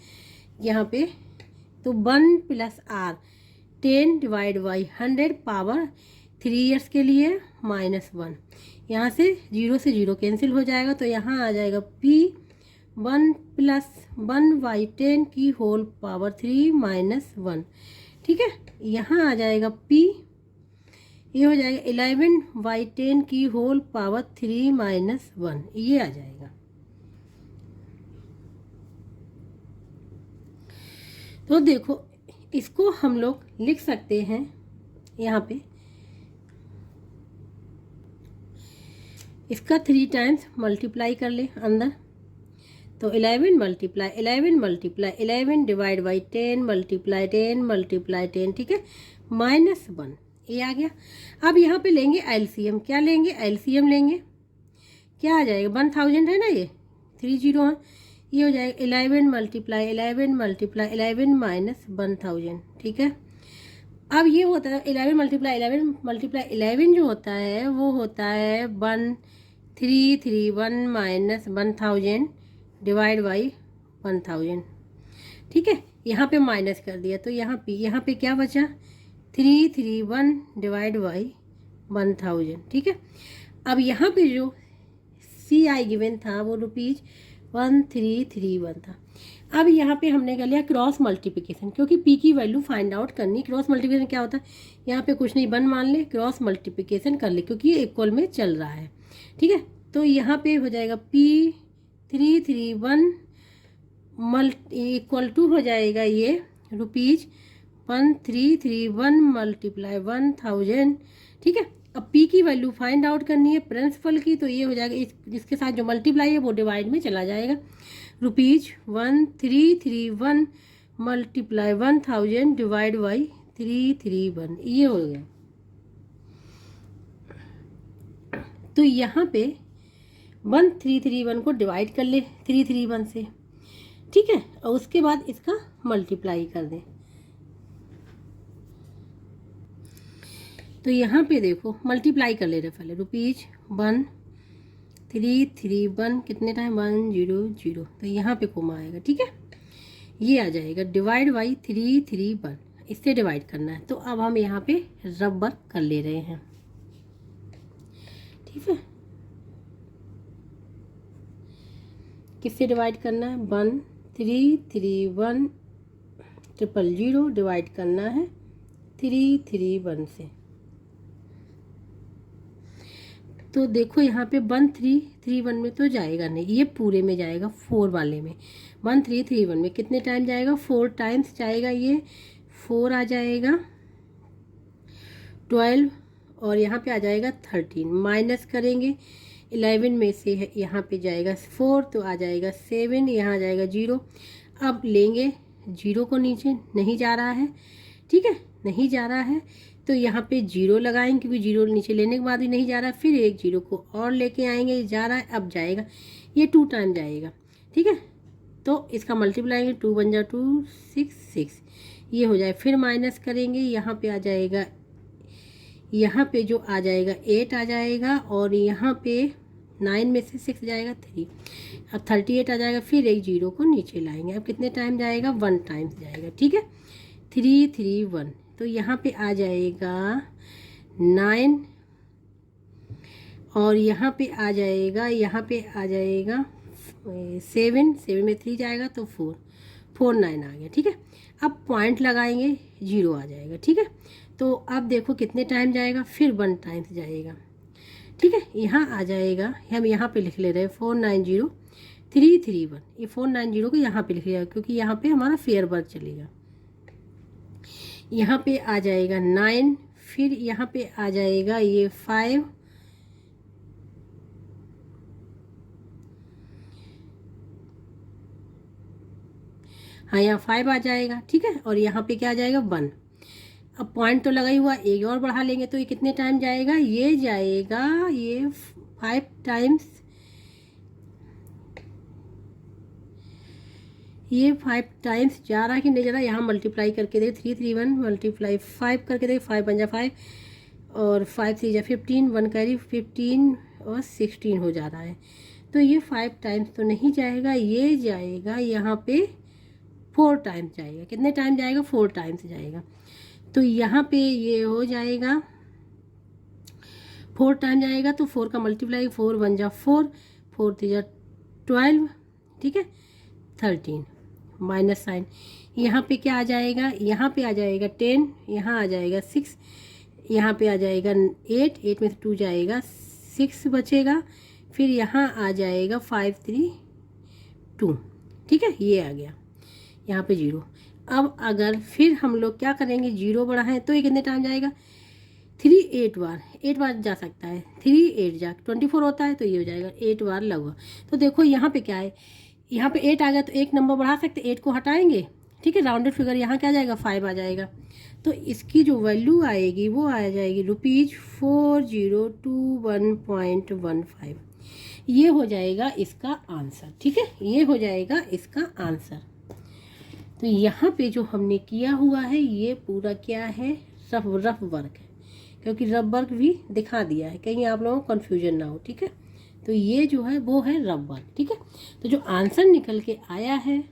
यहाँ पे। तो 1 plus R 10 divide by 100 power 3 years के लिए माइनस 1, यहाँ से 0 से 0 कैंसिल हो जाएगा, तो यहाँ आ जाएगा P 1 प्लस 1 बाई 10 की होल पावर 3 माइनस 1। ठीक है, यहाँ आ जाएगा P, ये हो जाएगा 11 बाई 10 की होल पावर 3 माइनस 1, ये आ जाएगा। तो देखो इसको हम लोग लिख सकते हैं यहाँ पे, इसका 3 टाइम्स मल्टीप्लाई कर ले अंदर, तो 11 multiply 11 multiply 11 divide by 10 multiply 10 multiply 10, ठीक है, माइनस 1, ये आ गया। अब यहाँ पे लेंगे एलसीएम, क्या लेंगे, एलसीएम लेंगे, क्या आ जाएगा, 1000 है ना, ये 3 0 है, ये हो जाएगा 11 मल्टीप्लाई 11 मल्टीप्लाई 11 माइनस 1000। ठीक है, अब ये होता है 11 मल्टीप्लाई 11 मल्टीप्लाई 11 जो होता है वो होता है 1331 माइनस 1000 डिवाइड बाई 1000। ठीक है, यहाँ पे माइनस कर दिया तो यहाँ पे क्या बचा, 331 डिवाइड बाई 1000। ठीक है, अब यहाँ पे जो CI गिवन था वो ₹1331 था। अब यहाँ पे हमने कर लिया क्रॉस मल्टीप्लिकेशन, क्योंकि P की वैल्यू फाइंड आउट करनी। क्रॉस मल्टीप्लिकेशन क्या होता है, यहाँ पे कुछ नहीं 1 मान ले, क्रॉस मल्टीप्लिकेशन कर ले क्योंकि ये इक्वल में चल रहा है। ठीक है, तो यहाँ पे हो जाएगा P331 इक्वल टू हो जाएगा ये ₹1331 मल्टीप्लाई 1000। ठीक है, अब P की वैल्यू फाइंड आउट करनी है प्रिंसिपल की, तो ये हो जाएगा जिसके साथ जो मल्टीप्लाई है वो डिवाइड में चला जाएगा, ₹1331 मल्टीप्लाई 1000 डिवाइड बाई 331, ये हो गया। तो यहाँ पे 1331 को डिवाइड कर ले 331 से, ठीक है, और उसके बाद इसका मल्टीप्लाई कर दें। तो यहाँ पे देखो मल्टीप्लाई कर ले रहे पहले, ₹1331 कितने टाइम 100, तो यहाँ पे कोमा आएगा। ठीक है, ये आ जाएगा डिवाइड बाई 331, इससे डिवाइड करना है। तो अब हम यहाँ पे रबर कर ले रहे हैं। ठीक है, किससे डिवाइड करना है, 1331 000 डिवाइड करना है 331 से। तो देखो यहाँ पे 1331 में तो जाएगा नहीं, ये पूरे में जाएगा 4 वाले में। 1331 में कितने टाइम जाएगा, 4 टाइम्स जाएगा, ये 4 आ जाएगा 12, और यहाँ पे आ जाएगा 13, माइनस करेंगे 11 में से है, यहाँ पे जाएगा 4 तो आ जाएगा 7, यहाँ आ जाएगा 0। अब लेंगे 0 को, नीचे नहीं जा रहा है, ठीक है, नहीं जा रहा है, तो यहाँ पे 0 लगाएंगे क्योंकि 0 नीचे लेने के बाद भी नहीं जा रहा है, फिर एक 0 को और लेके आएंगे, जा रहा है, अब जाएगा, ये 2 टाइम जाएगा। ठीक है, तो इसका मल्टीप्लाई 2 बन जा 2 6 6, ये हो जाए, फिर माइनस करेंगे, यहाँ पे आ जाएगा, यहाँ पे जो आ जाएगा 8 आ जाएगा, और यहाँ पे 9 में से 6 जाएगा 3, अब 38 आ जाएगा, फिर एक जीरो को नीचे लाएंगे। अब कितने टाइम जाएगा, 1 टाइम्स जाएगा, ठीक है, 3 3 1, तो यहाँ पे आ जाएगा 9, और यहाँ पे आ जाएगा 7 में 3 जाएगा तो 4 9 आ गया, ठीक है। अब पॉइंट लगाएंगे, 0 आ जाएगा, ठीक है। तो अब देखो कितने टाइम जाएगा, फिर 1 टाइम्स जाएगा, ठीक है। यहाँ आ जाएगा, हम यहाँ पे लिख ले रहे हैं 490 331, ये 490 को यहाँ पे लिख लिया क्योंकि यहाँ पे हमारा फेयर वर्क चलेगा। यहाँ पे आ जाएगा 9, फिर यहाँ पे आ जाएगा ये 5, हाँ यहाँ 5 आ जाएगा, ठीक है, और यहाँ पे क्या आ जाएगा 1। अब पॉइंट तो लगा ही हुआ, एक और बढ़ा लेंगे तो ये कितने टाइम जाएगा, ये जाएगा ये 5 टाइम्स, ये 5 टाइम्स जा रहा कि नहीं जा रहा, यहाँ मल्टीप्लाई करके देखे 331 मल्टीप्लाई 5 करके देखे, 5 बन जा 5 और 5 3 जा 15, 1 कैरी 15 और 16 हो जा रहा है। तो ये 5 टाइम्स तो नहीं जाएगा, ये जाएगा यहाँ पे 4 टाइम्स जाएगा। कितने टाइम जाएगा, 4 टाइम्स जाएगा। तो यहाँ पे ये हो जाएगा 4 टाइम जाएगा, तो 4 का मल्टीप्लाई 4 1 जा 4, 4 3 जा 12, ठीक है, 13 माइनस साइन। यहाँ पे क्या आ जाएगा, यहाँ पे आ जाएगा 10, यहाँ आ जाएगा 6, यहाँ पे आ जाएगा 8, 8 में से 2 जाएगा 6 बचेगा, फिर यहाँ आ जाएगा 5 3 2, ठीक है, ये आ गया यहाँ पे 0। अब अगर फिर हम लोग क्या करेंगे, 0 बढ़ा है तो ये कितने टाइम जाएगा, 3 8 बार जा सकता है, 3 8 जा 24 होता है, तो ये हो जाएगा 8 बार लगभग। तो देखो यहाँ पे क्या है, यहाँ पे 8 आ गया तो एक नंबर बढ़ा सकते, 8 को हटाएंगे, ठीक है, राउंडेड फिगर यहाँ क्या आ जाएगा 5 आ जाएगा। तो इसकी जो वैल्यू आएगी वो आ जाएगी ₹4021.15, ये हो जाएगा इसका आंसर, ठीक है, ये हो जाएगा इसका आंसर। तो यहाँ पे जो हमने किया हुआ है ये पूरा क्या है, रफ वर्क है, क्योंकि रफ वर्क भी दिखा दिया है, कहीं आप लोगों को कन्फ्यूजन ना हो, ठीक है। तो ये जो है वो है रफ वर्क, ठीक है। तो जो आंसर निकल के आया है,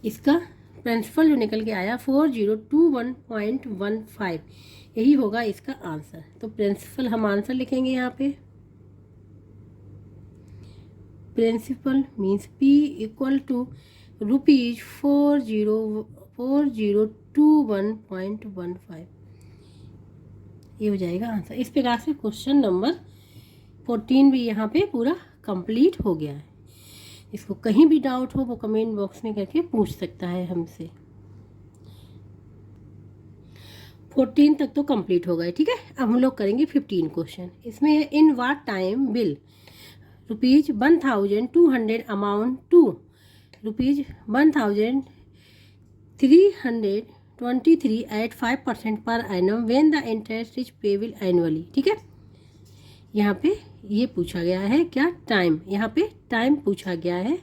इसका प्रिंसिपल जो निकल के आया 4021.15, यही होगा इसका आंसर। तो प्रिंसिपल हम आंसर लिखेंगे यहाँ पे, principal means P equal to ₹4021.15, ये हो जाएगा आंसर। इस प्रकार से क्वेश्चन नंबर 14 भी यहाँ पे पूरा कंप्लीट हो गया है। इसको कहीं भी डाउट हो वो कमेंट बॉक्स में करके पूछ सकता है हमसे। 14 तक तो कंप्लीट हो गए, ठीक है। अब हम लोग करेंगे 15 क्वेश्चन। इसमें है in what time will ₹1,200 amount to ₹1,323 at 5% per annum when the interest is payable annually, ठीक है। यहाँ पे ये पूछा गया है क्या, टाइम, यहाँ पे टाइम पूछा गया है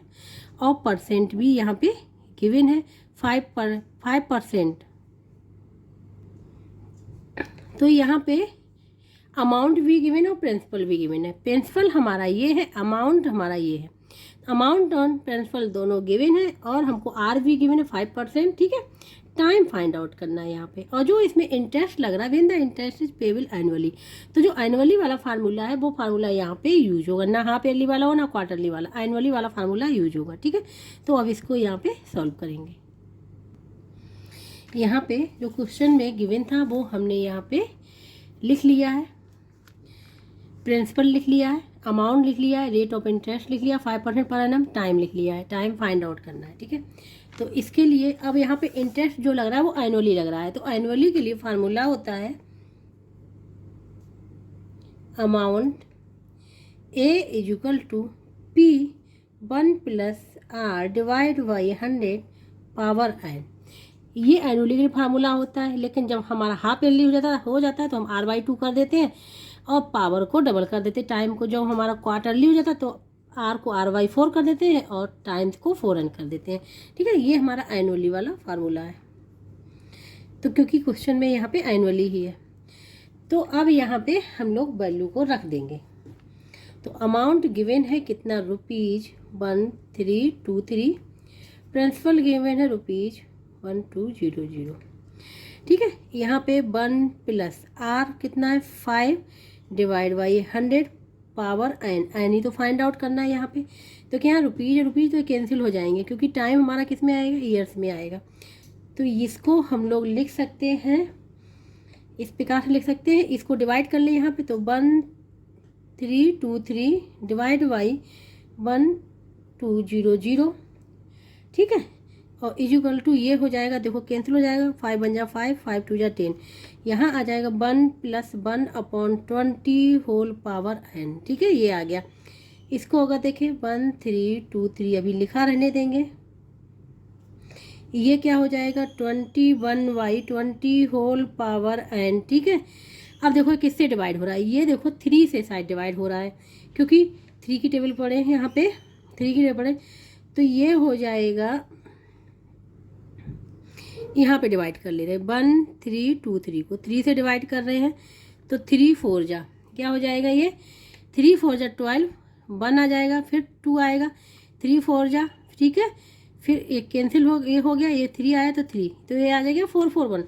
और परसेंट भी यहाँ पे गिवन है 5%। तो यहाँ पे अमाउंट भी गिवन है और प्रिंसिपल भी गिवन है। प्रिंसिपल हमारा ये है, अमाउंट हमारा ये है। अमाउंट और प्रिंसिपल दोनों गिवन है और हमको आर भी गिवन है 5%, ठीक है। टाइम फाइंड आउट करना है यहाँ पे, और जो इसमें इंटरेस्ट लग रहा है when the interest is payable annually, तो जो एनुअली वाला फार्मूला है वो फार्मूला यहाँ पे यूज होगा, ना हाफ ईयरली वाला हो ना क्वार्टरली वाला, एनुअली वाला फार्मूला यूज होगा, ठीक है। तो अब इसको यहाँ पे सॉल्व करेंगे। यहाँ पे जो क्वेश्चन में गिवन था वो हमने यहाँ पे लिख लिया है, प्रिंसिपल लिख लिया है, अमाउंट लिख लिया है, रेट ऑफ इंटरेस्ट लिख लिया, 5% पर एनम, टाइम लिख लिया है, टाइम फाइंड आउट करना है, ठीक है। तो इसके लिए अब यहाँ पे इंटरेस्ट जो लग रहा है वो एनुअली लग रहा है, तो एनुअली के लिए फार्मूला होता है amount A is equal to P1 + R divide by 100 power n। ये एनुअली के लिए फार्मूला होता है, लेकिन जब हमारा हाफ ईयरली हो जाता है तो हम R/2 कर देते हैं और पावर को डबल कर देते हैं। टाइम को जब हमारा क्वार्टरली हो जाता है तो आर को R/4 कर देते हैं और टाइम्स को 4n कर देते हैं। ठीक है, ये हमारा एनुअली वाला फार्मूला है। तो क्योंकि क्वेश्चन में यहाँ पे एनुअली ही है, तो अब यहाँ पे हम लोग वैल्यू को रख देंगे। तो अमाउंट गिवन है कितना, ₹1323। प्रिंसिपल गिवन है ₹1200। ठीक है, यहाँ पे 1 प्लस आर कितना है 5 डिवाइड बाई 100 पावर एन ही तो फाइंड आउट करना है यहाँ पे। तो क्या रुपीज़ तो कैंसिल हो जाएंगे क्योंकि टाइम हमारा किस में आएगा, ईयर्स में आएगा। तो इसको हम लोग लिख सकते हैं, इस प्रकार से लिख सकते हैं। इसको डिवाइड कर ले यहाँ पे, तो 1323 डिवाइड बाई 1200। ठीक है, और इक्वल टू ये हो जाएगा, देखो कैंसिल हो जाएगा, 5 बन जा 5, 5 2 जा 10। यहाँ आ जाएगा 1 + 1/20 होल पावर n। ठीक है, ये आ गया। इसको अगर देखें 1323 अभी लिखा रहने देंगे, ये क्या हो जाएगा 21/20 होल पावर n। ठीक है, अब देखो किससे डिवाइड हो रहा है, ये देखो 3 से शायद डिवाइड हो रहा है क्योंकि 3 की टेबल पड़े हैं यहाँ पे, 3 की टेबल पड़े, तो ये हो जाएगा, यहाँ पे डिवाइड कर ले रहे हैं 1323 को 3 से डिवाइड कर रहे हैं, तो 3 4 जा क्या हो जाएगा, ये 3 4 जा 12, 1 आ जाएगा, फिर 2 आएगा, 3 4 जा। ठीक है, फिर एक कैंसिल हो गया, ये 3 आया तो 3, तो ये आ जाएगा 4 4 1,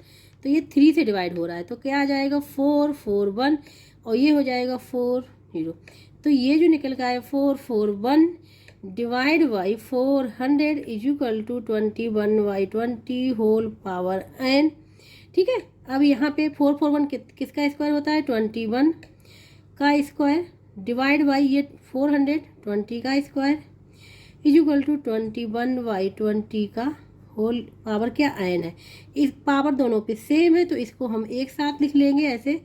तो ये 3 से डिवाइड हो रहा है, तो क्या आ जाएगा 4 4 1, और ये हो जाएगा 4 0। तो ये जो निकल का है 4 4 1 divide by 400 equal to 21/20 whole power n। ठीक है, अब यहाँ पे 4 4 1 किसका स्क्वायर होता है, 21 का स्क्वायर डिवाइड बाई ये 400 20 का स्क्वायर इक्वल टू 21/20 का होल पावर क्या n है। इस पावर दोनों पे सेम है तो इसको हम एक साथ लिख लेंगे ऐसे,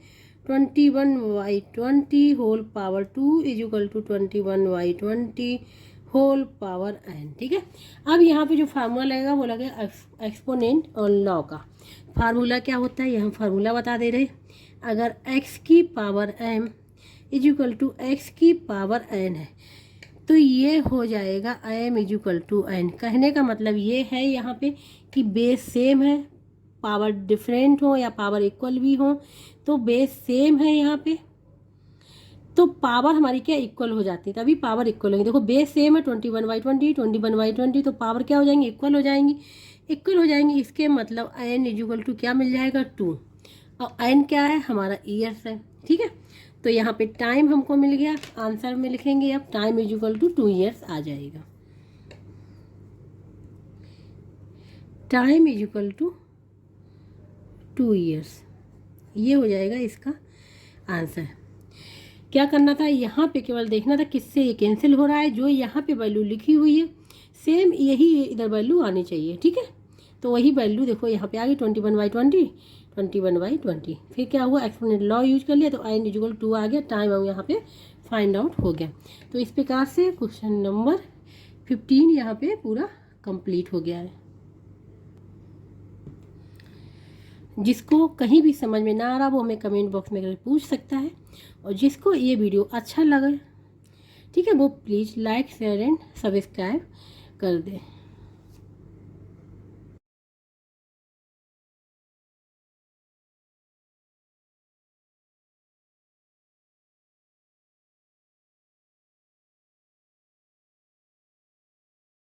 21/20 whole power 2 equal to 21/20 whole power n। ठीक है, अब यहाँ पे जो फार्मूला लगेगा वो लगेगा एक्सपोनेंट और लॉ का। फार्मूला क्या होता है, यहाँ फार्मूला बता दे रहे, अगर x की power m equal to x की पावर n है तो ये हो जाएगा m इक्वल टू n। कहने का मतलब ये है यहाँ पे कि बेस सेम है, पावर डिफरेंट हो या पावर इक्वल भी हो, तो बेस सेम है यहाँ पे, तो पावर हमारी क्या इक्वल हो जाती है, तभी पावर इक्वल होगी। देखो बेस सेम है 21/20 21/20, तो पावर क्या हो जाएंगी, इक्वल हो जाएंगी, इक्वल हो जाएंगी। इसके मतलब n इक्वल टू क्या मिल जाएगा 2, और n क्या है हमारा ईयर्स है। ठीक है, तो यहाँ पे टाइम हमको मिल गया, आंसर में लिखेंगे अब टाइम इक्वल टू 2 ईयर्स आ जाएगा, टाइम इक्वल टू 2 ईयर्स, ये हो जाएगा इसका आंसर। क्या करना था, यहाँ पे केवल देखना था किससे ये कैंसिल हो रहा है, जो यहाँ पे वैल्यू लिखी हुई है सेम यही इधर वैल्यू आनी चाहिए। ठीक है, तो वही वैल्यू देखो यहाँ पे आ गई 21/20 21/20। फिर क्या हुआ, एक्सपोनेंट लॉ यूज कर लिया तो n इक्वल 2 आ गया, टाइम हम यहाँ पे फाइंड आउट हो गया। तो इस प्रकार से क्वेश्चन नंबर 15 यहाँ पे पूरा कंप्लीट हो गया है। जिसको कहीं भी समझ में ना आ रहा वो हमें कमेंट बॉक्स में करके पूछ सकता है, और जिसको ये वीडियो अच्छा लगे, ठीक है, वो please like share and subscribe कर दें।